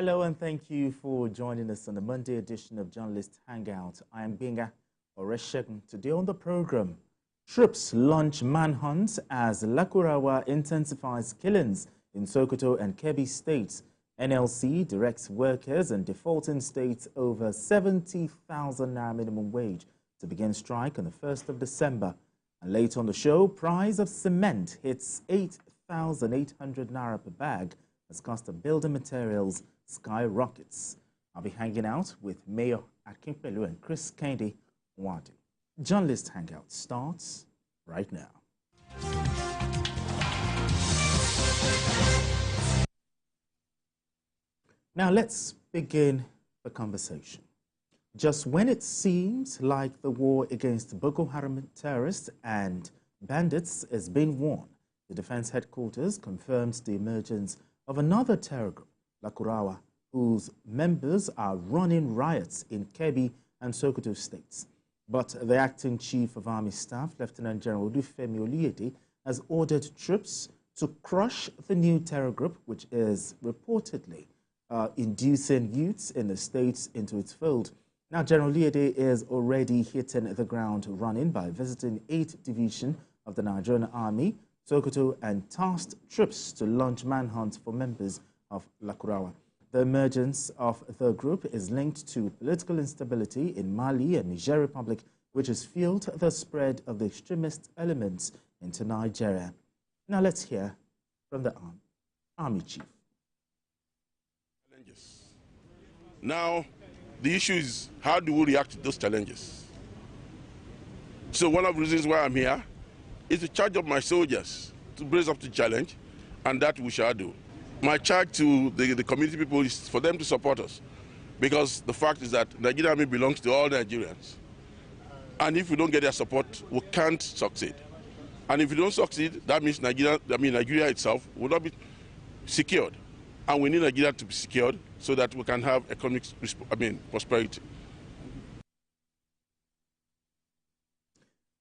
Hello and thank you for joining us on the Monday edition of Journalist Hangout. I am Benga Oreshegun. Today on the program, troops launch manhunts as Lakurawa intensifies killings in Sokoto and Kebbi states. NLC directs workers and defaulting states over 70,000 naira minimum wage to begin strike on the 1st of December. And later on the show, price of cement hits 8,800 naira per bag as cost of building materials skyrockets. I'll be hanging out with Mayor Akinpelu and Chris Kendi Wadi. Journalist Hangout starts right now. Now let's begin the conversation. Just when it seems like the war against Boko Haram terrorists and bandits is being won, the Defense Headquarters confirms the emergence of another terror group, Lakurawa, whose members are running riots in Kebbi and Sokoto states. But the acting chief of army staff, Lieutenant General Olufemi Oluyede, has ordered troops to crush the new terror group, which is reportedly inducing youths in the states into its fold. Now, General Oluyede is already hitting the ground running by visiting 8th Division of the Nigerian Army, Sokoto, and tasked troops to launch manhunts for members of Lakurawa. The emergence of the group is linked to political instability in Mali and Niger Republic, which has fueled the spread of the extremist elements into Nigeria. Now let's hear from the Army Chief. Challenges. Now, the issue is how do we react to those challenges? So one of the reasons why I'm here is to charge up my soldiers to brace up to challenge, and that we shall do. My charge to the community people is for them to support us, because the fact is that Nigeria Army belongs to all Nigerians. And if we don't get their support, we can't succeed. And if we don't succeed, that means Nigeria itself will not be secured. And we need Nigeria to be secured so that we can have economic prosperity.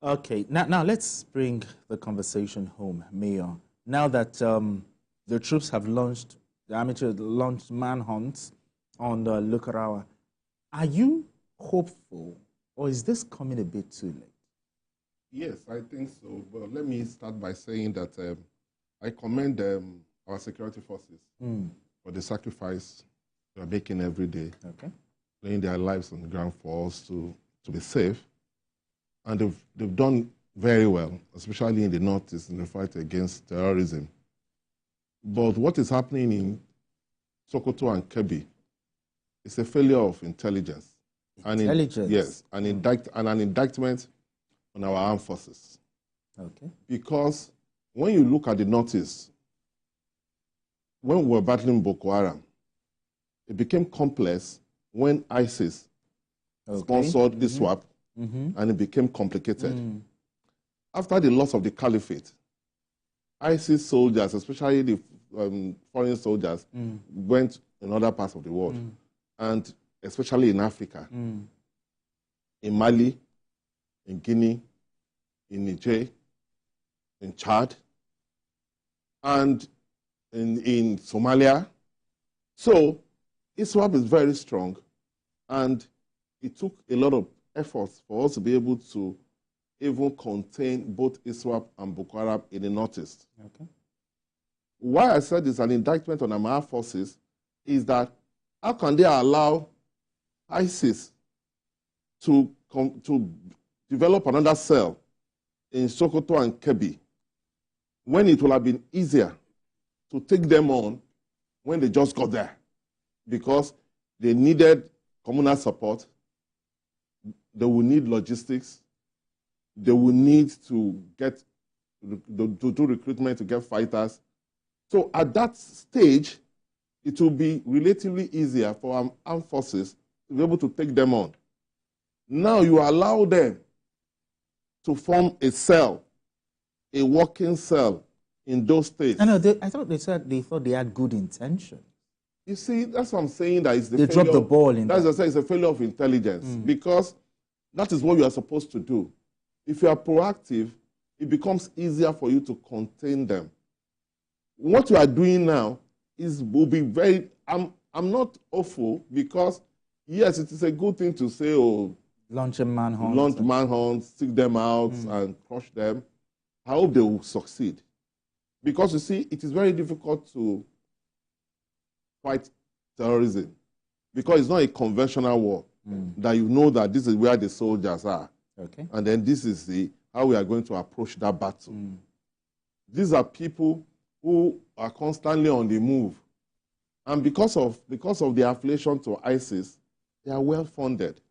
Okay, now let's bring the conversation home, Mayor. Now that the troops have launched, the army launched manhunts on the Lakurawa, are you hopeful, or is this coming a bit too late? Yes, I think so. But let me start by saying that I commend our security forces for the sacrifice they are making every day, laying their lives on the ground for us to be safe. And they've done very well, especially in the Northeast in the fight against terrorism. But what is happening in Sokoto and Kebbi is a failure of intelligence. Intelligence? Yes, an indictment on our armed forces. Okay. Because when you look at the Northeast, when we were battling Boko Haram, it became complex when ISIS sponsored ISWAP, and it became complicated. After the loss of the caliphate, ISIS soldiers, especially the foreign soldiers, went in other parts of the world, and especially in Africa, in Mali, in Guinea, in Niger, in Chad, and in Somalia. So ISWAP is very strong, and it took a lot of efforts for us to be able to even contain both ISWAP and Boko Haram in the Northeast. Okay. Why I said it's an indictment on our forces is that how can they allow ISIS to develop another cell in Sokoto and Kebbi when it would have been easier to take them on when they just got there, because they needed communal support, they will need logistics, they will need to do recruitment to get fighters. So at that stage, it will be relatively easier for our armed forces to be able to take them on. Now you allow them to form a cell, a working cell in those states. I know. I thought they said they thought they had good intention. You see, that's what I'm saying. That is the they dropped the ball in. That's what I say. It's a failure of intelligence, because that is what you are supposed to do. If you are proactive, it becomes easier for you to contain them. What you are doing now will be very. I'm I'm not awful because, yes, it is a good thing to say, oh, launch a manhunt. Launch manhunt, stick them out and crush them. I hope they will succeed. Because you see, it is very difficult to fight terrorism because it's not a conventional war that you know that this is where the soldiers are. Okay. And then this is how we are going to approach that battle. These are people who are constantly on the move. And because of the affiliation to ISIS, they are well funded.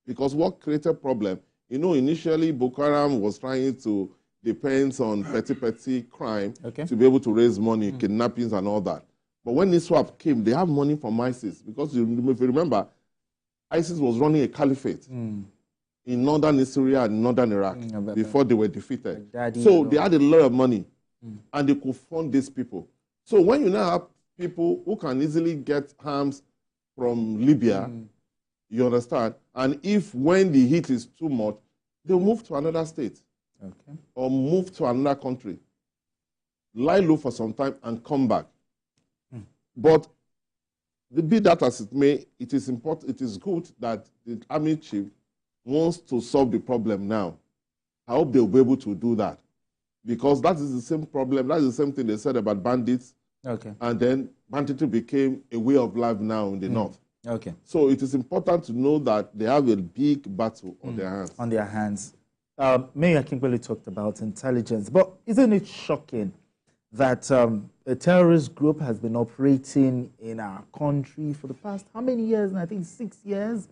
Because what created problem, you know, initially Boko Haram was trying to depend on petty crime to be able to raise money, kidnappings and all that. But when ISWAP came, they have money from ISIS. Because if you remember, ISIS was running a caliphate in northern Syria and northern Iraq before they were defeated. So they had a lot of money and they could fund these people. So when you now have people who can easily get arms from Libya, you understand? And when the heat is too much, they'll move to another state or move to another country, lie low for some time and come back. But be that as it may, it is important, it is good that the army chief wants to solve the problem now. I hope they'll be able to do that. Because that is the same problem, that is the same thing they said about bandits. And then banditry became a way of life now in the north. So it is important to know that they have a big battle on their hands. On their hands. Mayor Akingbele talked about intelligence, but isn't it shocking that a terrorist group has been operating in our country for the past, how many years? And I think 6 years.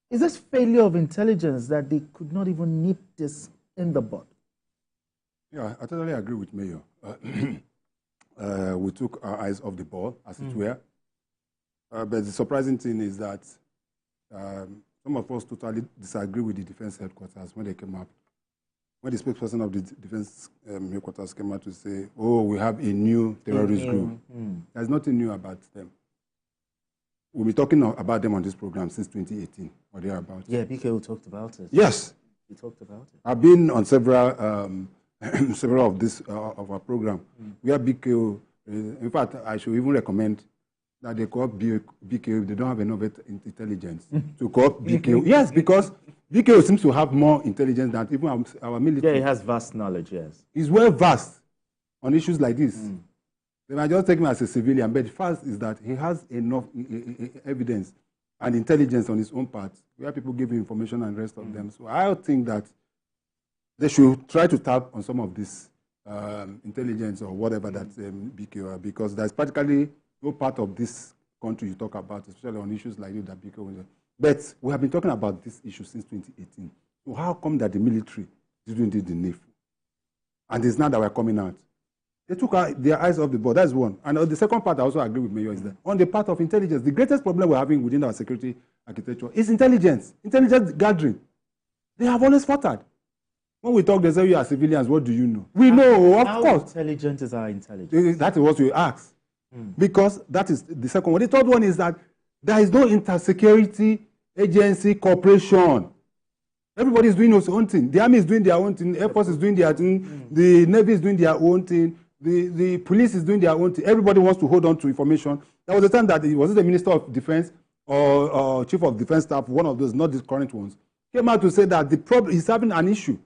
Is this failure of intelligence that they could not even nip this in the bud? Yeah, I totally agree with Mayor. We took our eyes off the ball, as it were. But the surprising thing is that some of us totally disagree with the defense headquarters when they came up. When the spokesperson of the defense headquarters came out to say, oh, we have a new terrorist group. There's nothing new about them. We'll be talking about them on this program since 2018, or thereabouts. Yeah, BKO talked about it. Yes. He talked about it. I've been on several of our program. We have BKO. In fact, I should even recommend that they co-op BKO if they don't have enough intelligence to co-op BKO. Yes, because BKO seems to have more intelligence than even our military. Yeah, he has vast knowledge, yes. He's well versed on issues like this. They might just take him as a civilian, but the fact is that he has enough evidence and intelligence on his own part, where people give him information and the rest of them. So I think that they should try to tap on some of this intelligence or whatever that BKO, because there's practically no part of this country you talk about, especially on issues like this that BKO. But we have been talking about this issue since 2018. So how come that the military didn't do the needful? And it's now that we're coming out. They took their eyes off the ball. That's one. And the second part, I also agree with Mayor, is that on the part of intelligence, the greatest problem we're having within our security architecture is intelligence gathering. They have always faltered. When we talk, they say, you are civilians, what do you know? We know, of course. How intelligent is our intelligence? That is what we ask. Because that is the second one. The third one is that there is no intersecurity agency cooperation. Everybody is doing its own thing. The Army is doing their own thing. The Air Force is doing their thing. The Navy is doing their own thing. The police is doing their own thing. Everybody wants to hold on to information. There was a time that was the Minister of Defense or Chief of Defense Staff, one of those, not the current ones, came out to say that the problem is having an issue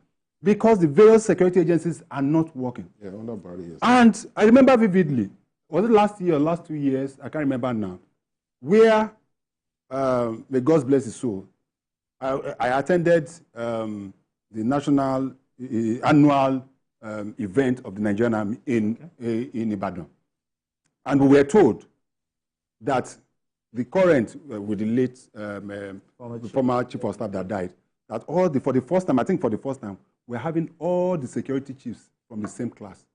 because the various security agencies are not working. Yeah, under barriers. And I remember vividly, was it last year or last 2 years? I can't remember now. Where, may God bless his soul, I attended the national annual event of the Nigerian Army in Ibadan. And we were told that the current, with the late former chief of staff that died, that for the first time, we're having all the security chiefs from the same class.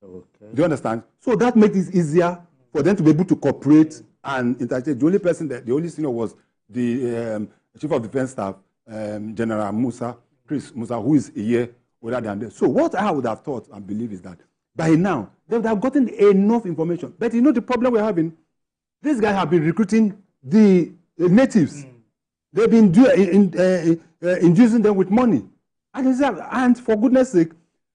Do you understand? So that makes it easier for them to be able to cooperate and interchange. The only person the only senior was the Chief of Defense Staff, General Chris Musa, who is a year older than them. So what I would have thought and believe is that by now, they would have gotten enough information. But you know the problem we're having? These guys have been recruiting the natives. They've been inducing them with money. And for goodness sake,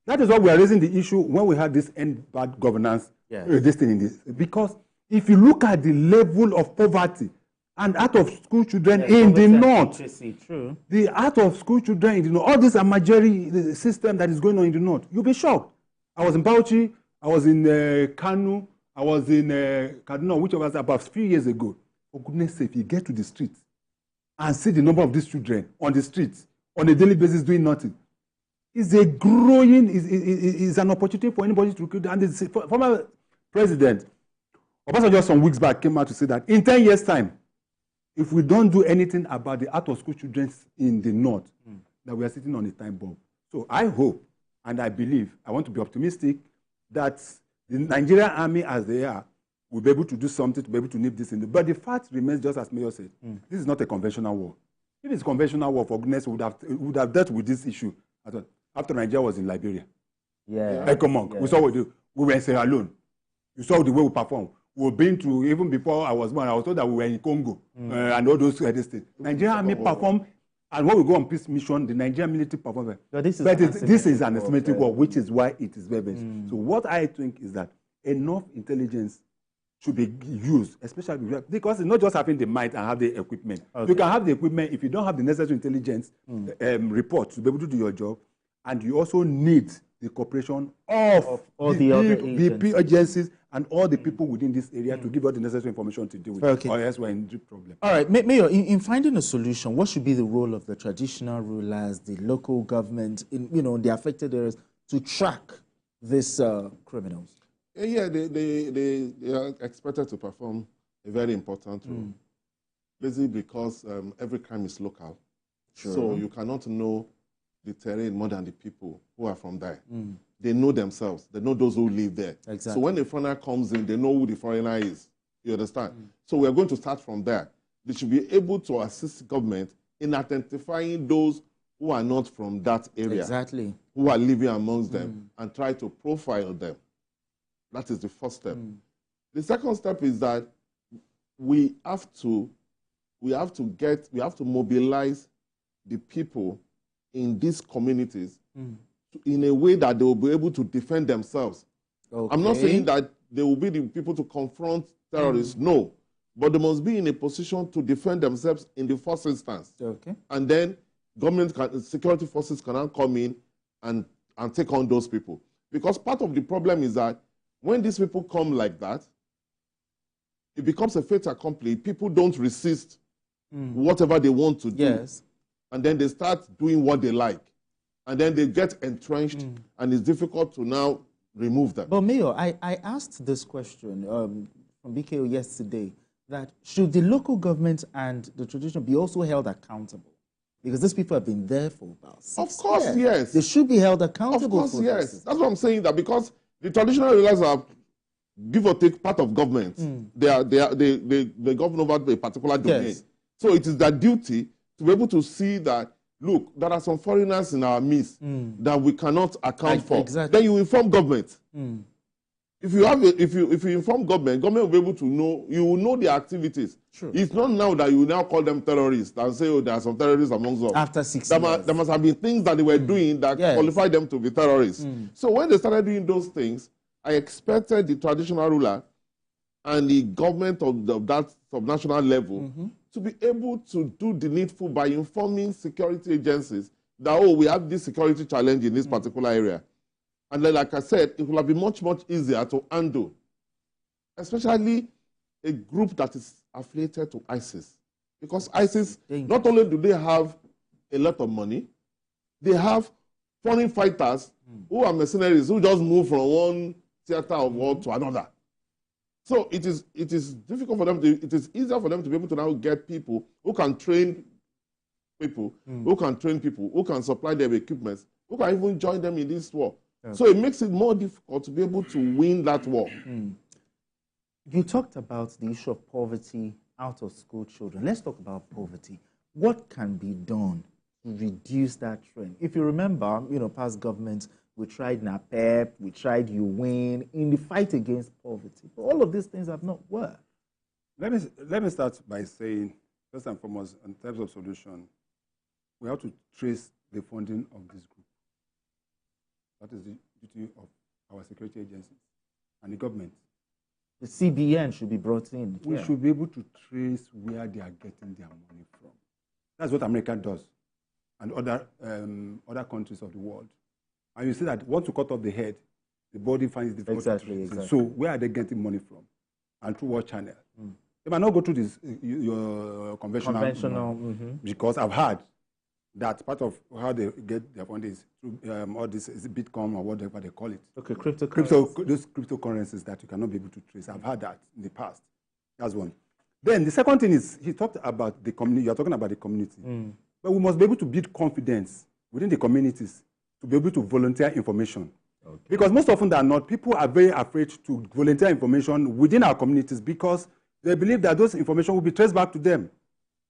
that is why we are raising the issue when we had this end bad governance, this thing in this. Because If you look at the level of poverty and out-of-school children Yeah, in the poverty and north, literacy, true. the out-of-school children in the north, all this Amajeri system that is going on in the north, you'll be shocked. I was in Bauchi, I was in Kanu, I was in Kaduna, which was about a few years ago. For goodness sake, you get to the streets and see the number of these children on the streets on a daily basis doing nothing. It's a growing, is an opportunity for anybody to recruit. And the former president, Obasanjo, just some weeks back, came out to say that in 10 years' time, if we don't do anything about the out-of-school children in the north, that we are sitting on a time bomb. So I hope and I believe, I want to be optimistic, that the Nigerian army, as they are, will be able to do something to be able to nip this in the. But the fact remains, just as Mayor said, this is not a conventional war. If it's conventional war, for goodness, we would have dealt with this issue after Nigeria was in Liberia. Yeah. Ecomonk, we saw what we were in Sierra Leone. You saw the way we performed. We've been to, even before I was born, I was told that we were in Congo and all those things. Nigerian army performed, and when we go on peace mission, the Nigerian military performed. But this is an asymmetric war, which is why it is very So what I think is that enough intelligence should be used, especially because it's not just having the might and have the equipment. Okay. You can have the equipment if you don't have the necessary intelligence report to be able to do your job, and you also need the cooperation of all the other BP agencies and all the people within this area to give us the necessary information to deal with it, or else we're in deep problem. All right, Mayor, in finding a solution, what should be the role of the traditional rulers, the local government, in the affected areas to track these criminals? Yeah, they are expected to perform a very important role. Basically because every crime is local. Sure. So you cannot know the terrain more than the people who are from there. They know themselves. They know those who live there. Exactly. So when a foreigner comes in, they know who the foreigner is. You understand? So we're going to start from there. They should be able to assist government in identifying those who are not from that area. Exactly. Who are living amongst them and try to profile them. That is the first step. The second step is that we have to mobilize the people in these communities in a way that they will be able to defend themselves. Okay. I'm not saying that they will be the people to confront terrorists, no. But they must be in a position to defend themselves in the first instance. Okay. And then security forces can now come in and take on those people. Because part of the problem is that when these people come like that, it becomes a fait accompli. People don't resist whatever they want to do. Yes. And then they start doing what they like. And then they get entrenched, and it's difficult to now remove them. But Mayor, I asked this question from BKO yesterday, that should the local government and the traditional be also held accountable? Because these people have been there for about 6 years. Of course, yes. They should be held accountable. Of course, yes. That's what I'm saying, that because the traditional rulers are, give or take, part of government. They govern over a particular domain. Yes. So it is their duty to be able to see that, look, there are some foreigners in our midst that we cannot account for. Exactly. Then you inform government. If you inform government will be able to know, you will know their activities. Sure. It's not now that you will now call them terrorists and say, oh, there are some terrorists amongst us. After 6 years. There must have been things that they were doing that qualified them to be terrorists. So when they started doing those things, I expected the traditional ruler and the government of that subnational level to be able to do the needful by informing security agencies that, oh, we have this security challenge in this particular area. And then, like I said, it will have been much, much easier to handle, especially a group that is affiliated to ISIS. Because ISIS, not only do they have a lot of money, they have foreign fighters who are mercenaries who just move from one theater of war to another. So it is difficult for them it is easier for them to be able to now get people who can train people, who can supply them equipment, who can even join them in this war. Okay. So it makes it more difficult to be able to win that war. You talked about the issue of poverty out of school children. Let's talk about poverty. What can be done to reduce that trend? If you remember, past governments, we tried NAPEP, we tried UWIN in the fight against poverty. But all of these things have not worked. Let me start by saying, first and foremost, in terms of solution, we have to trace the funding of this group. That is the duty of our security agencies and the government. The CBN should be brought in. We should be able to trace where they are getting their money from. That's what America does, and other countries of the world. And you see that once you cut off the head, the body finds it difficult to trace. Exactly. So where are they getting money from, and through what channel? They might not go through this your conventional because I've heard that part of how they get their funding is through all this is Bitcoin or whatever they call it. Okay, cryptocurrencies. Those cryptocurrencies that you cannot be able to trace. I've heard that in the past. That's one. Then the second thing is he talked about the community. You're talking about the community. But we must be able to build confidence within the communities to be able to volunteer information. Okay. Because most often than not, people are very afraid to volunteer information within our communities because they believe that those information will be traced back to them.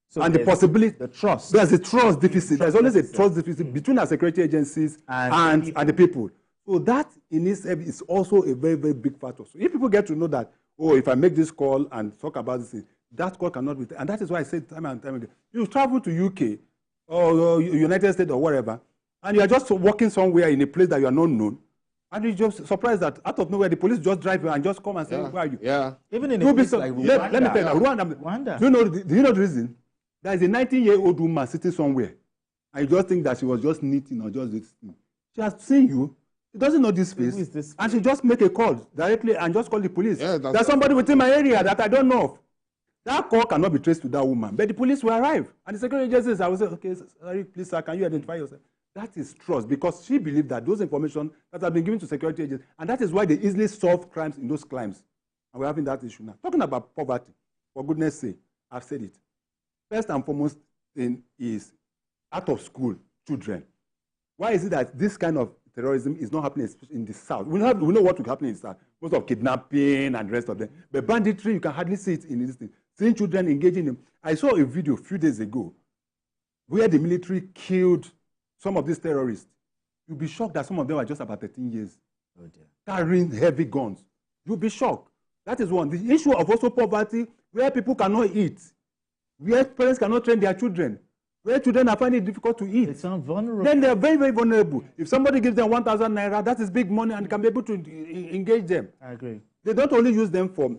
So and the possibility, the trust. There's a trust deficit. There's always a trust deficit between our security agencies and the people. So that in itself is also a very, very big factor. So if people get to know that, oh, if I make this call and talk about this, that call cannot be, and that is why I said time and time again, you travel to UK or United States or wherever, and you are just walking somewhere in a place that you are not known, and you just surprised that out of nowhere the police just drive you and just come and say, where are you? Yeah. Even in a place like Rwanda. Let me tell you, Rwanda. Do you know the reason? There is a 19-year-old woman sitting somewhere, and you just think that she was just knitting or just this thing. She has seen you. She doesn't know this face, and she just make a call directly and just call the police. Yeah, there's somebody within my area that I don't know of. That call cannot be traced to that woman, but the police will arrive, and the security agencies, I will say, okay, sorry, please, sir, can you identify yourself? That is trust, because she believed that those information that have been given to security agents, and that is why they easily solve crimes in those crimes. And we're having that issue now. Talking about poverty, for goodness sake, I've said it. First and foremost thing is out of school children. Why is it that this kind of terrorism is not happening in the South? We know what will happen in the South. Most of kidnapping and the rest of them. But banditry, you can hardly see it in this thing. Seeing children engaging them. I saw a video a few days ago where the military killed some of these terrorists. You'll be shocked that some of them are just about 13 years. Oh dear. Carrying heavy guns. You'll be shocked. That is one. The issue of also poverty, where people cannot eat, where parents cannot train their children, where children are finding it difficult to eat. It's vulnerable. Then they are very, very vulnerable. If somebody gives them 1,000 naira, that is big money and can be able to engage them. I agree. They don't only use them for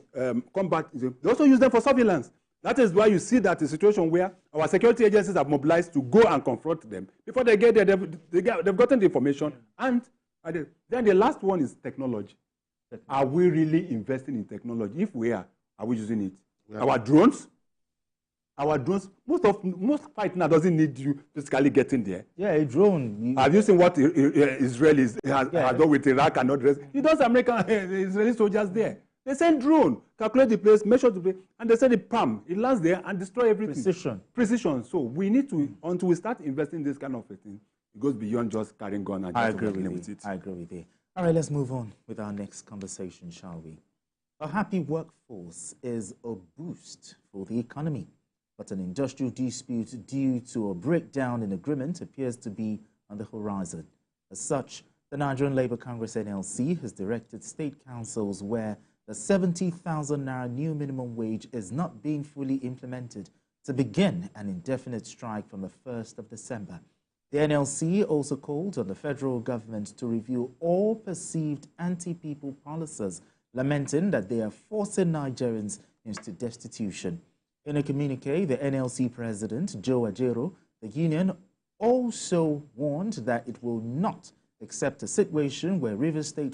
combat, they also use them for surveillance. That is why you see that a situation where our security agencies have mobilized to go and confront them. Before they get there, they've gotten the information. And then the last one is technology. Are we really investing in technology? If we are we using it? Yeah. Our drones, most fight now doesn't need you physically getting there. Yeah, a drone. Have you seen what Israel has done with Iraq and others? You know, American Israeli soldiers there. They send drone, calculate the place, measure the place, and they send it PAM. It lands there and destroy everything. Precision. So we need to, until we start investing in this kind of a thing, it goes beyond just carrying gun and just working with it. I agree with you. All right, let's move on with our next conversation, shall we? A happy workforce is a boost for the economy, but an industrial dispute due to a breakdown in agreement appears to be on the horizon. As such, the Nigerian Labour Congress NLC has directed state councils where the 70,000 naira new minimum wage is not being fully implemented to begin an indefinite strike from the 1st of December. The NLC also called on the federal government to review all perceived anti-people policies, lamenting that they are forcing Nigerians into destitution. In a communique, the NLC president, Joe Ajero, the union also warned that it will not accept a situation where Rivers State